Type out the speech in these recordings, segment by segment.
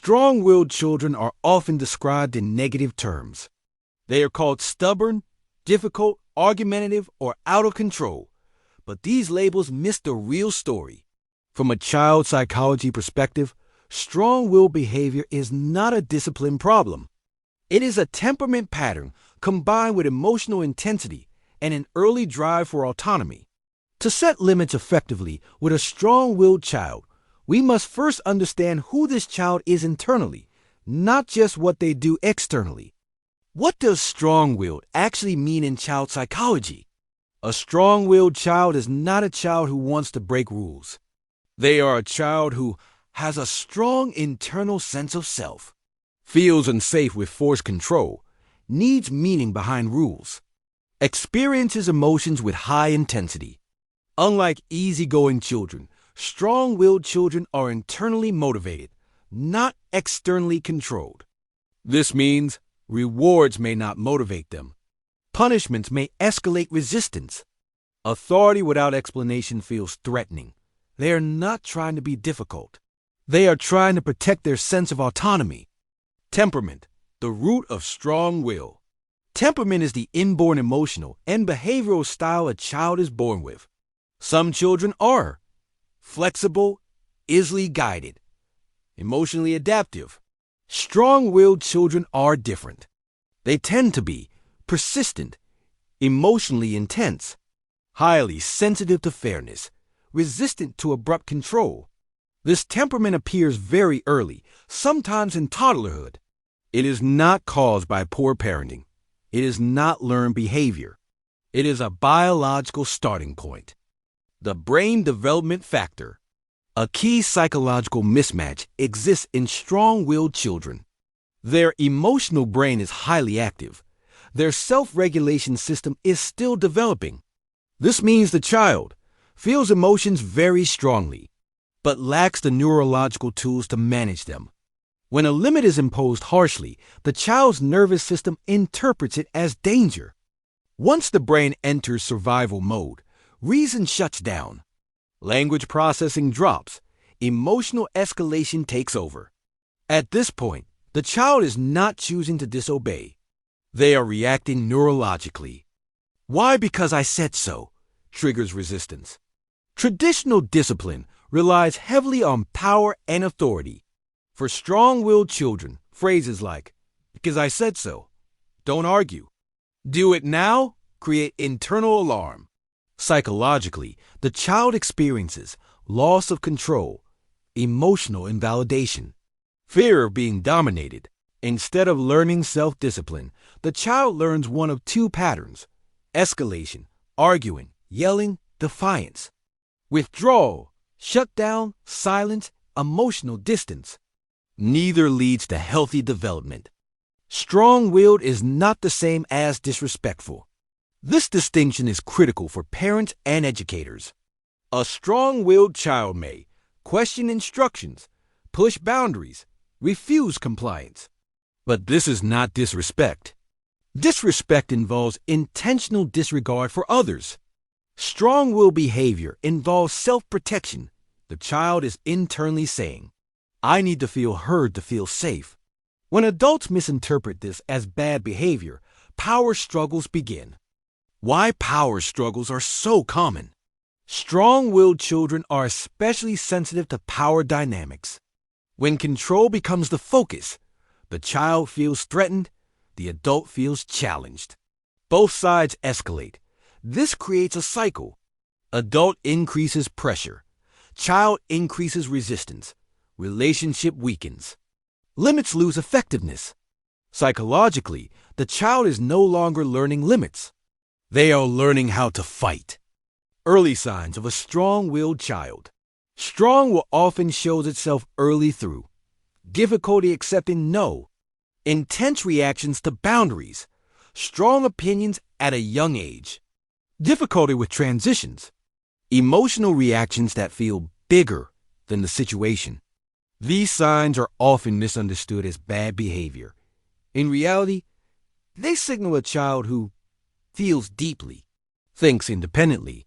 Strong-willed children are often described in negative terms. They are called stubborn, difficult, argumentative, or out of control. But these labels miss the real story. From a child psychology perspective, strong-willed behavior is not a discipline problem. It is a temperament pattern combined with emotional intensity and an early drive for autonomy. To set limits effectively with a strong-willed child, we must first understand who this child is internally, not just what they do externally. What does strong-willed actually mean in child psychology? A strong-willed child is not a child who wants to break rules. They are a child who has a strong internal sense of self, feels unsafe with forced control, needs meaning behind rules, experiences emotions with high intensity. Unlike easygoing children, strong-willed children are internally motivated, not externally controlled. This means rewards may not motivate them. Punishments may escalate resistance. Authority without explanation feels threatening. They are not trying to be difficult. They are trying to protect their sense of autonomy. Temperament, the root of strong will. Temperament is the inborn emotional and behavioral style a child is born with. Some children are flexible, easily guided, emotionally adaptive. Strong-willed children are different. They tend to be persistent, emotionally intense, highly sensitive to fairness, resistant to abrupt control. This temperament appears very early, sometimes in toddlerhood. It is not caused by poor parenting. It is not learned behavior. It is a biological starting point. The brain development factor. A key psychological mismatch exists in strong-willed children. Their emotional brain is highly active. Their self-regulation system is still developing. This means the child feels emotions very strongly, but lacks the neurological tools to manage them. When a limit is imposed harshly, the child's nervous system interprets it as danger. Once the brain enters survival mode, reason shuts down. Language processing drops. Emotional escalation takes over. At this point, the child is not choosing to disobey. They are reacting neurologically. Why because I said so triggers resistance. Traditional discipline relies heavily on power and authority. For strong-willed children, phrases like, because I said so, don't argue, do it now, create internal alarm. Psychologically, the child experiences loss of control, emotional invalidation, fear of being dominated. Instead of learning self-discipline, the child learns one of two patterns: escalation, arguing, yelling, defiance, withdrawal, shutdown, silence, emotional distance. Neither leads to healthy development. Strong-willed is not the same as disrespectful. This distinction is critical for parents and educators. A strong-willed child may question instructions, push boundaries, refuse compliance. But this is not disrespect. Disrespect involves intentional disregard for others. Strong-willed behavior involves self-protection. The child is internally saying, I need to feel heard to feel safe. When adults misinterpret this as bad behavior, power struggles begin. Why power struggles are so common. Strong-willed children are especially sensitive to power dynamics. When control becomes the focus, the child feels threatened, the adult feels challenged. Both sides escalate. This creates a cycle. Adult increases pressure. Child increases resistance. Relationship weakens. Limits lose effectiveness. Psychologically, the child is no longer learning limits. They are learning how to fight. Early signs of a strong-willed child. Strong will often shows itself early through difficulty accepting no, intense reactions to boundaries, strong opinions at a young age, difficulty with transitions, emotional reactions that feel bigger than the situation. These signs are often misunderstood as bad behavior. In reality, they signal a child who feels deeply, thinks independently,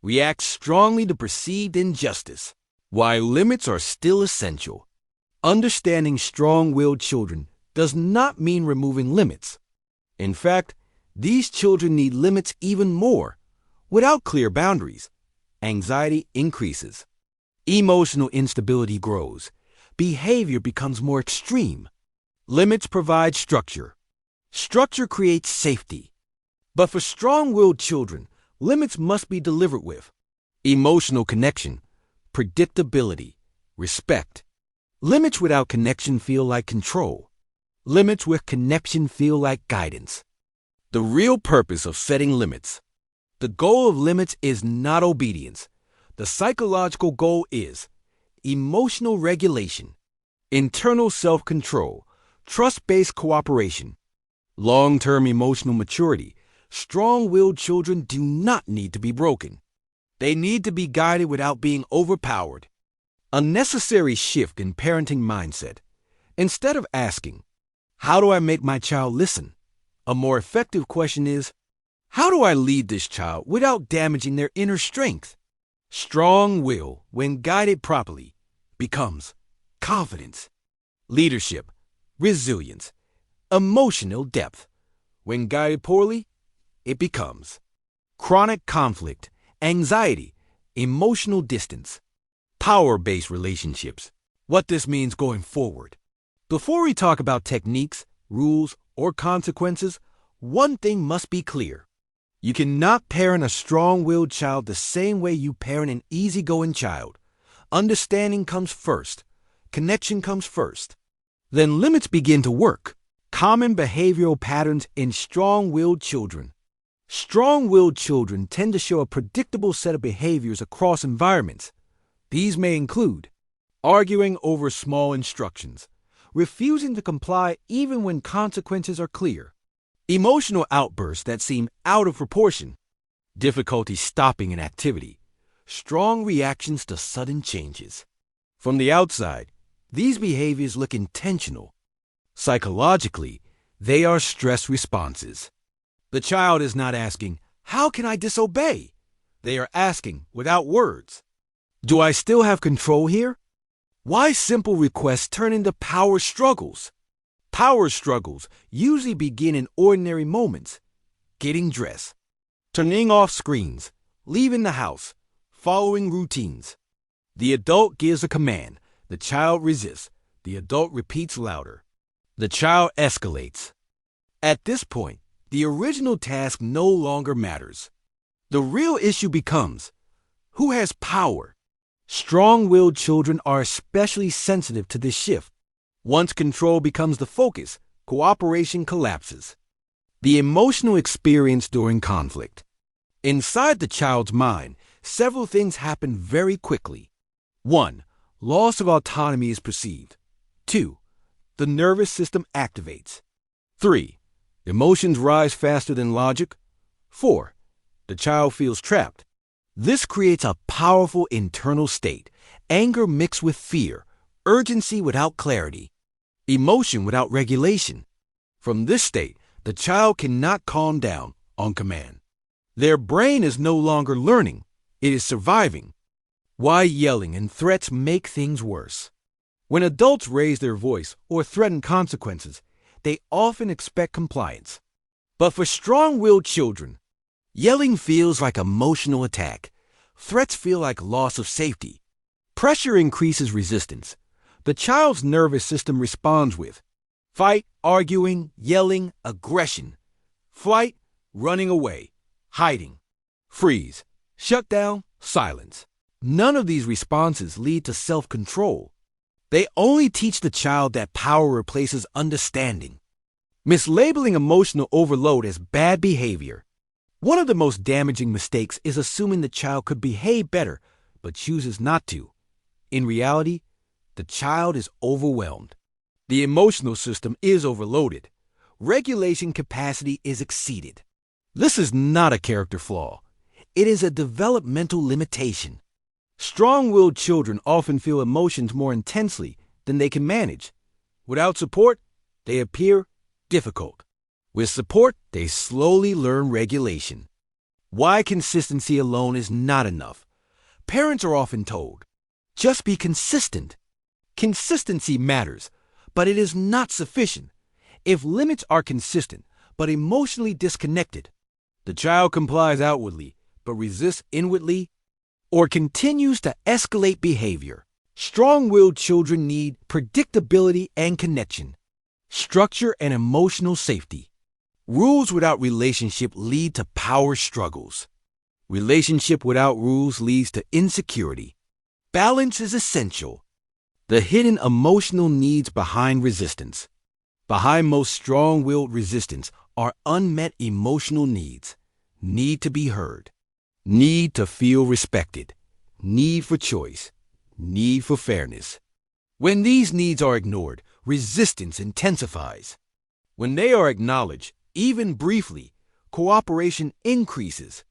reacts strongly to perceived injustice. While limits are still essential, Understanding strong-willed children does not mean removing limits. In fact, these children need limits even more. Without clear boundaries, anxiety increases. Emotional instability grows. Behavior becomes more extreme. Limits provide structure. Structure creates safety. But for strong-willed children, limits must be delivered with emotional connection, predictability, respect. Limits without connection feel like control. Limits with connection feel like guidance. The real purpose of setting limits. The goal of limits is not obedience. The psychological goal is emotional regulation, internal self-control, trust-based cooperation, long-term emotional maturity. Strong-willed children do not need to be broken. They need to be guided without being overpowered. A necessary shift in parenting mindset. Instead of asking, "How do I make my child listen?" a more effective question is, "How do I lead this child without damaging their inner strength?" Strong will, when guided properly, becomes confidence, leadership, resilience, emotional depth. When guided poorly, it becomes chronic conflict, anxiety, emotional distance, power-based relationships. What this means going forward. Before we talk about techniques, rules, or consequences, one thing must be clear. You cannot parent a strong-willed child the same way you parent an easygoing child. Understanding comes first. Connection comes first. Then limits begin to work. Common behavioral patterns in strong-willed children. Strong-willed children tend to show a predictable set of behaviors across environments. These may include arguing over small instructions, refusing to comply even when consequences are clear, emotional outbursts that seem out of proportion, difficulty stopping an activity, strong reactions to sudden changes. From the outside, these behaviors look intentional. Psychologically, they are stress responses. The child is not asking, "How can I disobey?" They are asking, without words, "Do I still have control here?" Why simple requests turn into power struggles? Power struggles usually begin in ordinary moments. Getting dressed, turning off screens, leaving the house, following routines. The adult gives a command. The child resists. The adult repeats louder. The child escalates. At this point, the original task no longer matters. The real issue becomes, who has power? Strong-willed children are especially sensitive to this shift. Once control becomes the focus, cooperation collapses. The emotional experience during conflict. Inside the child's mind, several things happen very quickly. 1. Loss of autonomy is perceived. 2. The nervous system activates. 3. Emotions rise faster than logic. 4. The child feels trapped. This creates a powerful internal state, anger mixed with fear, urgency without clarity, emotion without regulation. From this state, the child cannot calm down on command. Their brain is no longer learning, it is surviving. Why yelling and threats make things worse. When adults raise their voice or threaten consequences, they often expect compliance. But for strong-willed children, yelling feels like emotional attack. Threats feel like loss of safety. Pressure increases resistance. The child's nervous system responds with fight, arguing, yelling, aggression, flight, running away, hiding, freeze, shut down, silence. None of these responses lead to self-control. They only teach the child that power replaces understanding. Mislabeling emotional overload as bad behavior. One of the most damaging mistakes is assuming the child could behave better, but chooses not to. In reality, the child is overwhelmed. The emotional system is overloaded. Regulation capacity is exceeded. This is not a character flaw. It is a developmental limitation. Strong-willed children often feel emotions more intensely than they can manage. Without support, they appear difficult. With support, they slowly learn regulation. Why consistency alone is not enough. Parents are often told, "Just be consistent." Consistency matters, but it is not sufficient. If limits are consistent but emotionally disconnected, the child complies outwardly but resists inwardly, or continues to escalate behavior. Strong-willed children need predictability and connection, structure and emotional safety. Rules without relationship lead to power struggles. Relationship without rules leads to insecurity. Balance is essential. The hidden emotional needs behind resistance. Behind most strong-willed resistance are unmet emotional needs. Need to be heard. Need to feel respected. Need for choice. Need for fairness. When these needs are ignored, resistance intensifies. When they are acknowledged, even briefly, cooperation increases.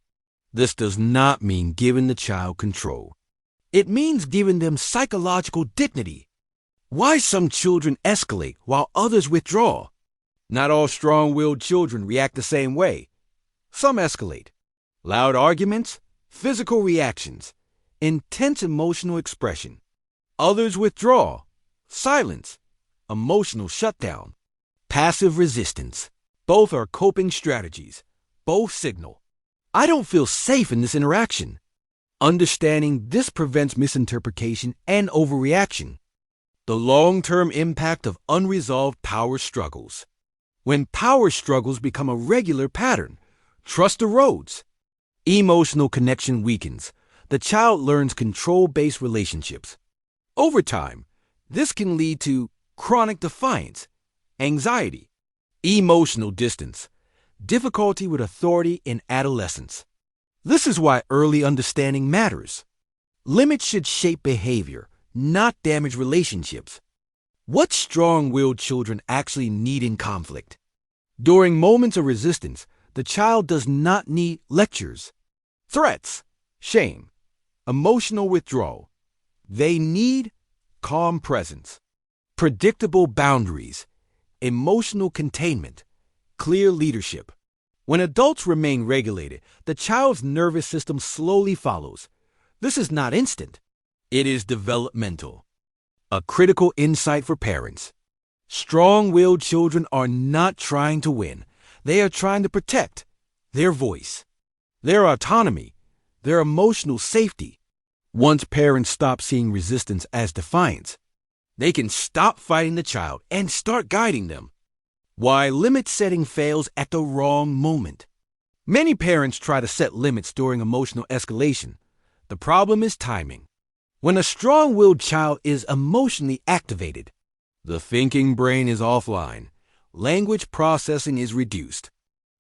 This does not mean giving the child control. It means giving them psychological dignity. Why some children escalate while others withdraw? Not all strong-willed children react the same way. Some escalate. Loud arguments, physical reactions, intense emotional expression. Others withdraw. Silence, emotional shutdown, passive resistance. Both are coping strategies. Both signal, I don't feel safe in this interaction. Understanding this prevents misinterpretation and overreaction. The long-term impact of unresolved power struggles. When power struggles become a regular pattern, trust erodes. Emotional connection weakens. The child learns control-based relationships. Over time, this can lead to chronic defiance, anxiety, emotional distance, difficulty with authority in adolescence. This is why early understanding matters. Limits should shape behavior, not damage relationships. What strong-willed children actually need in conflict? During moments of resistance, the child does not need lectures, threats, shame, emotional withdrawal. They need calm presence, predictable boundaries, emotional containment, clear leadership. When adults remain regulated, the child's nervous system slowly follows. This is not instant. It is developmental. A critical insight for parents. Strong-willed children are not trying to win. They are trying to protect their voice, their autonomy, their emotional safety. Once parents stop seeing resistance as defiance, they can stop fighting the child and start guiding them. Why limit setting fails at the wrong moment. Many parents try to set limits during emotional escalation. The problem is timing. When a strong-willed child is emotionally activated, the thinking brain is offline, language processing is reduced,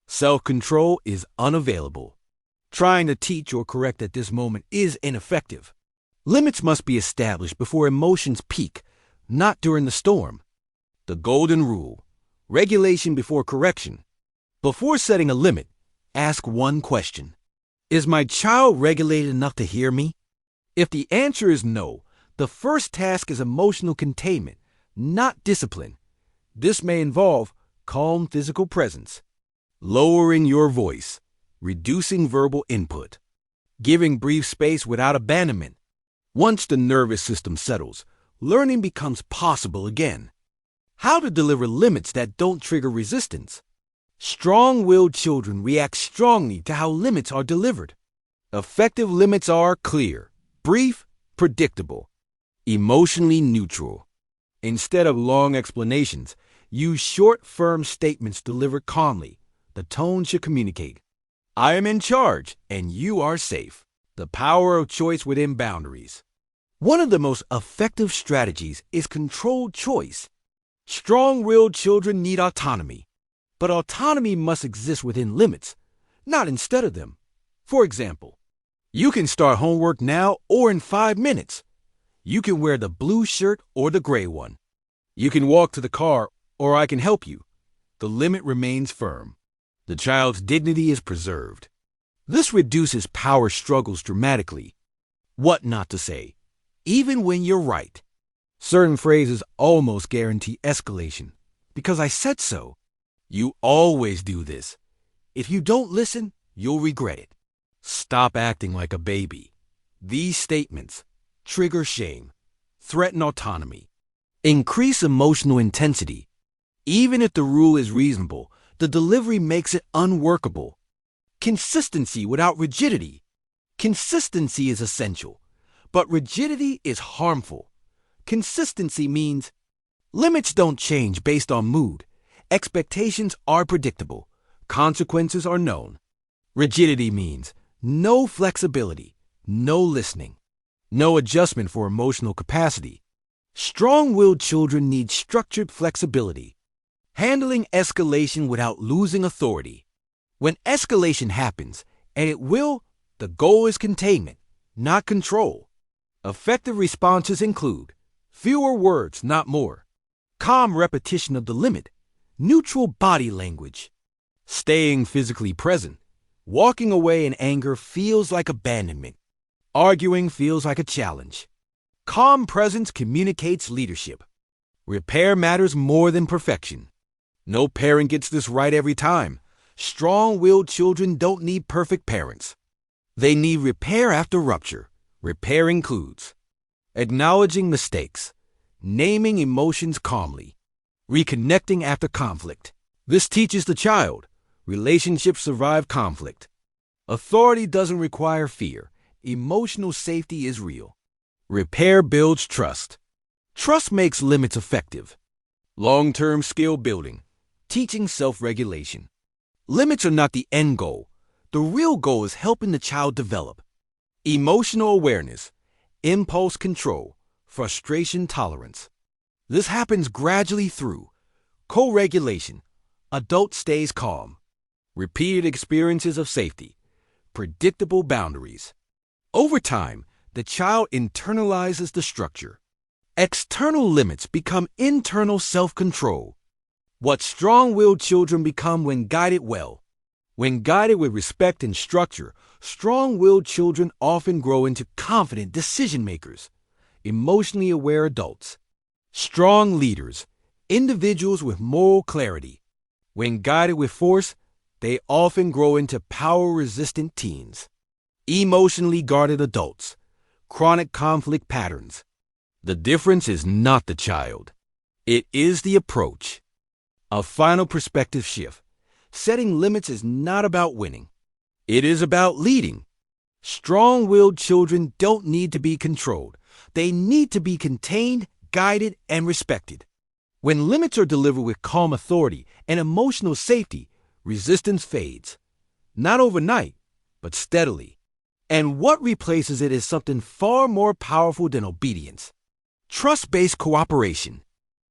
self-control is unavailable. Trying to teach or correct at this moment is ineffective. Limits must be established before emotions peak, not during the storm. The golden rule. Regulation before correction. Before setting a limit, ask one question. Is my child regulated enough to hear me? If the answer is no, the first task is emotional containment, not discipline. This may involve calm physical presence, lowering your voice, reducing verbal input, giving brief space without abandonment. Once the nervous system settles, learning becomes possible again. How to deliver limits that don't trigger resistance. Strong-willed children react strongly to how limits are delivered. Effective limits are clear, brief, predictable, emotionally neutral. Instead of long explanations, use short, firm statements delivered calmly. The tone should communicate. I am in charge, and you are safe. The power of choice within boundaries. One of the most effective strategies is controlled choice. Strong-willed children need autonomy, but autonomy must exist within limits, not instead of them. For example, you can start homework now or in 5 minutes. You can wear the blue shirt or the gray one. You can walk to the car or I can help you. The limit remains firm. The child's dignity is preserved. This reduces power struggles dramatically. What not to say, even when you're right. Certain phrases almost guarantee escalation. Because I said so. You always do this. If you don't listen, you'll regret it. Stop acting like a baby. These statements trigger shame, threaten autonomy, Increase emotional intensity. Even if the rule is reasonable, the delivery makes it unworkable. Consistency without rigidity. Consistency is essential, but rigidity is harmful. Consistency means limits don't change based on mood. Expectations are predictable. Consequences are known. Rigidity means no flexibility, no listening, no adjustment for emotional capacity. Strong-willed children need structured flexibility, handling escalation without losing authority. When escalation happens, and it will, the goal is containment, not control. Effective responses include fewer words, not more, calm repetition of the limit, neutral body language, staying physically present. Walking away in anger feels like abandonment. Arguing feels like a challenge. Calm presence communicates leadership. Repair matters more than perfection. No parent gets this right every time. Strong-willed children don't need perfect parents. They need repair after rupture. Repair includes acknowledging mistakes, naming emotions calmly, reconnecting after conflict. This teaches the child relationships survive conflict. Authority doesn't require fear. Emotional safety is real. Repair builds trust. Trust makes limits effective. Long-term skill building, teaching self-regulation. Limits are not the end goal. The real goal is helping the child develop emotional awareness, impulse control, frustration tolerance. This happens gradually through co-regulation. Adult stays calm. Repeated experiences of safety. Predictable boundaries. Over time, the child internalizes the structure. External limits become internal self-control. What strong-willed children become when guided well. When guided with respect and structure, strong-willed children often grow into confident decision-makers, emotionally aware adults, strong leaders, individuals with moral clarity. When guided with force, they often grow into power-resistant teens, emotionally guarded adults, chronic conflict patterns. The difference is not the child. It is the approach. A final perspective shift. Setting limits is not about winning. It is about leading. Strong-willed children don't need to be controlled. They need to be contained, guided, and respected. When limits are delivered with calm authority and emotional safety, resistance fades. Not overnight, but steadily. And what replaces it is something far more powerful than obedience. Trust-based cooperation.